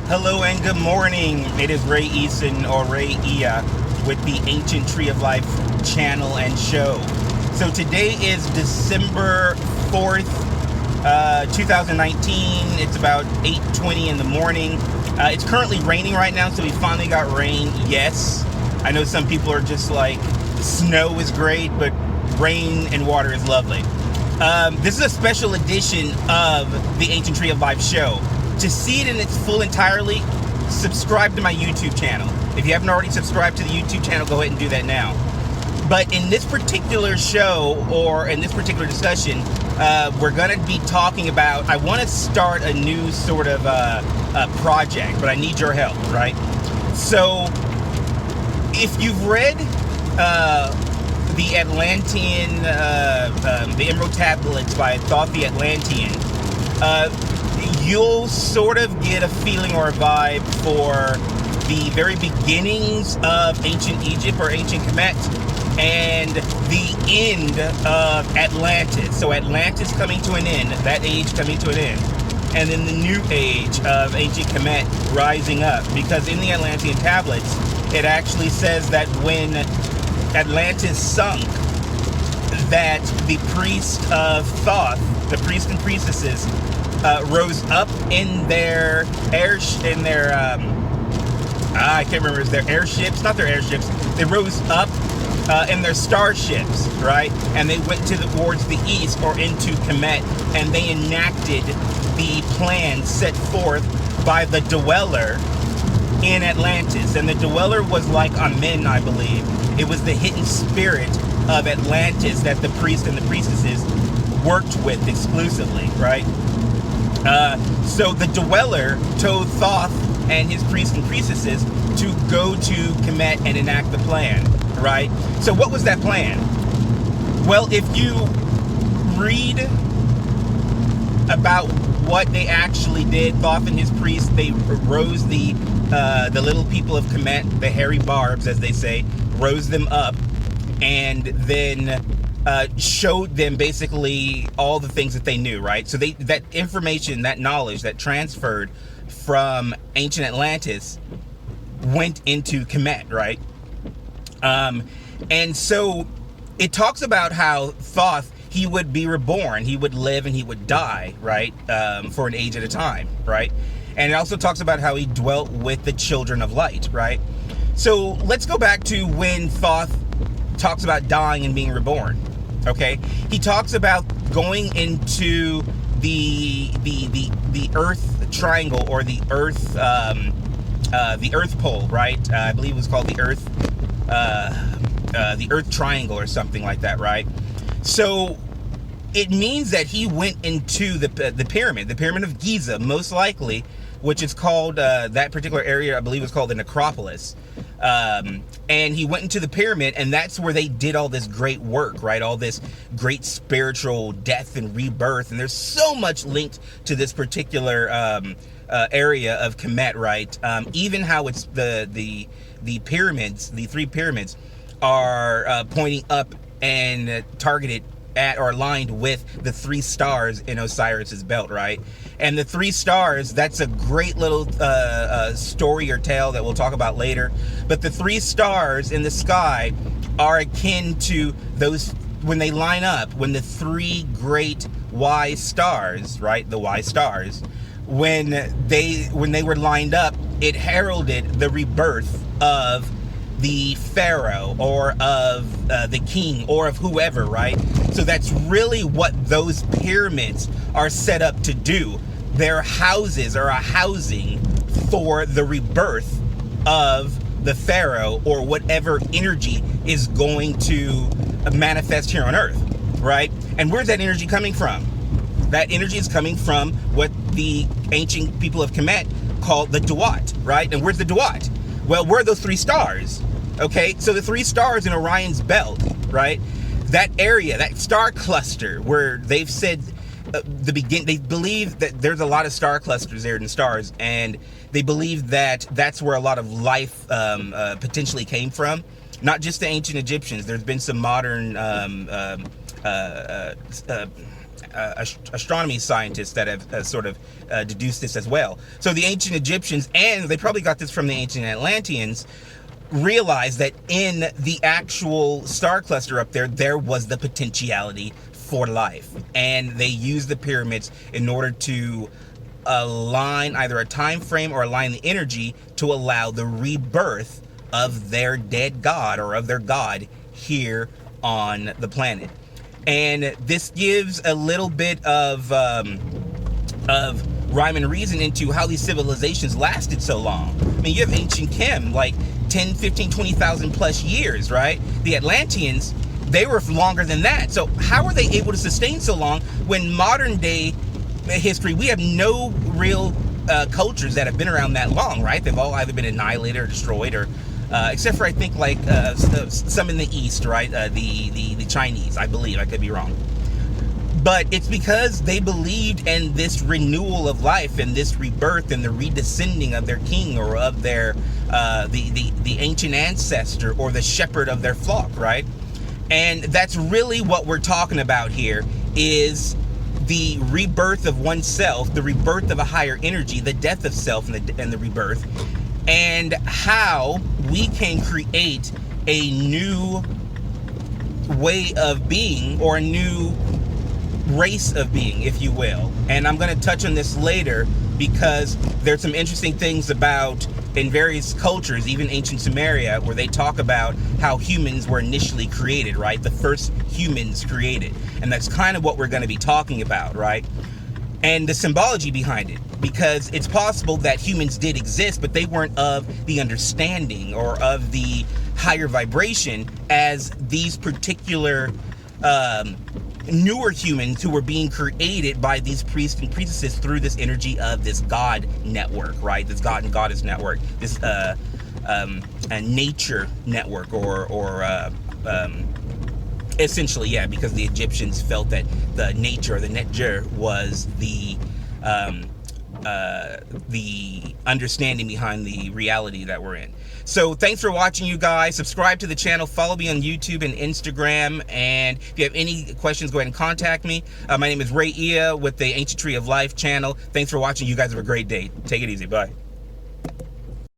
Hello and good morning. It is Ray Eason or Ray Ia with the Ancient Tree of Life channel and show. So today is December 4th, 2019. It's about 8:20 in the morning. It's currently raining right now, so we finally got rain. Yes, I know some people are just like, snow is great, but rain and water is lovely. This is a special edition of the Ancient Tree of Life show. To see it in its full entirely, subscribe to my YouTube channel. If you haven't already subscribed to the YouTube channel, go ahead and do that now. But in this particular show, or in this particular discussion, we're going to be talking about, I want to start a new sort of a project, but I need your help, right? So, if you've read the Atlantean, the Emerald Tablets by Thoth the Atlantean, you'll sort of get a feeling or a vibe for the very beginnings of ancient Egypt or ancient Kemet and the end of Atlantis. So Atlantis coming to an end, that age coming to an end, and then the new age of ancient Kemet rising up. Because in the Atlantean tablets, it actually says that when Atlantis sunk, that the priest of Thoth, the priests and priestesses, rose up in their I can't remember, is their airships? Not their airships. They rose up in their starships, right? And they went towards the east or into Kemet, and they enacted the plan set forth by the Dweller in Atlantis. And the Dweller was like Amen, I believe. It was the hidden spirit of Atlantis that the priests and the priestesses worked with exclusively, right? So the Dweller told Thoth and his priests and priestesses to go to Kemet and enact the plan, right? So what was that plan? Well, if you read about what they actually did, Thoth and his priests, they rose the little people of Kemet, the hairy barbs, as they say, rose them up, and then showed them basically all the things that they knew, right? So that information, that knowledge that transferred from ancient Atlantis went into Kemet, right? And so it talks about how Thoth, he would be reborn, he would live and he would die, right? For an age at a time, right? And it also talks about how he dwelt with the children of light, right? So let's go back to when Thoth talks about dying and being reborn. Okay, he talks about going into the Earth triangle, or the Earth pole, right? I believe it was called the Earth triangle or something like that, right? So it means that he went into the pyramid of Giza, most likely, which is called that particular area, I believe, is called the necropolis. And he went into the pyramid, and that's where they did all this great work, right? All this great spiritual death and rebirth. And there's so much linked to this particular area of Kemet, right? Even how it's the pyramids, the three pyramids, are pointing up and targeted at or aligned with the three stars in Osiris's belt, right? And the three stars, that's a great little story or tale that we'll talk about later. But the three stars in the sky are akin to those, when they line up, when the three great wise stars, right? The wise stars, when they were lined up, it heralded the rebirth of the pharaoh, or of the king, or of whoever, right? So that's really what those pyramids are set up to do. Their houses are a housing for the rebirth of the pharaoh, or whatever energy is going to manifest here on earth, right? And where's that energy coming from? That energy is coming from what the ancient people of Kemet called the Djheuty, right? And where's the Djheuty? Well, where are those three stars? Okay, so the three stars in Orion's belt, right? That area, that star cluster, where they've said they believe that there's a lot of star clusters there in the stars, and they believe that that's where a lot of life potentially came from. Not just the ancient Egyptians. There's been some modern astronomy scientists that have sort of deduced this as well. So the ancient Egyptians, and they probably got this from the ancient Atlanteans, realized that in the actual star cluster up there, there was the potentiality for life. And they used the pyramids in order to align either a time frame or align the energy to allow the rebirth of their dead god, or of their god, here on the planet. And this gives a little bit of rhyme and reason into how these civilizations lasted so long. I mean, you have ancient Khem, like 10, 15, 20,000 plus years, right? The Atlanteans, they were longer than that. So how are they able to sustain so long when modern day history, we have no real cultures that have been around that long, right? They've all either been annihilated or destroyed, or except for, I think, like some in the East, right? The Chinese, I believe. I could be wrong. But it's because they believed in this renewal of life, and this rebirth, and the redescending of their king, or of their the ancient ancestor, or the shepherd of their flock, right? And that's really what we're talking about here, is the rebirth of oneself, the rebirth of a higher energy, the death of self, and the rebirth, and how we can create a new way of being, or a new race of being, if you will. And I'm going to touch on this later, because there's some interesting things about, in various cultures, even ancient Sumeria, where they talk about how humans were initially created, right? The first humans created. And that's kind of what we're going to be talking about, right? And the symbology behind it, because it's possible that humans did exist, but they weren't of the understanding or of the higher vibration as these particular newer humans who were being created by these priests and priestesses through this energy of this god network, right? This god and goddess network, this a nature network, or essentially, yeah, because the Egyptians felt that the nature, or the netjer, was the understanding behind the reality that we're in. So thanks for watching, you guys. Subscribe to the channel, follow me on YouTube and Instagram, and if you have any questions, go ahead and contact me. My name is Ray Ia with the Ancient Tree of Life channel. Thanks for watching. You guys have a great day. Take it easy. Bye.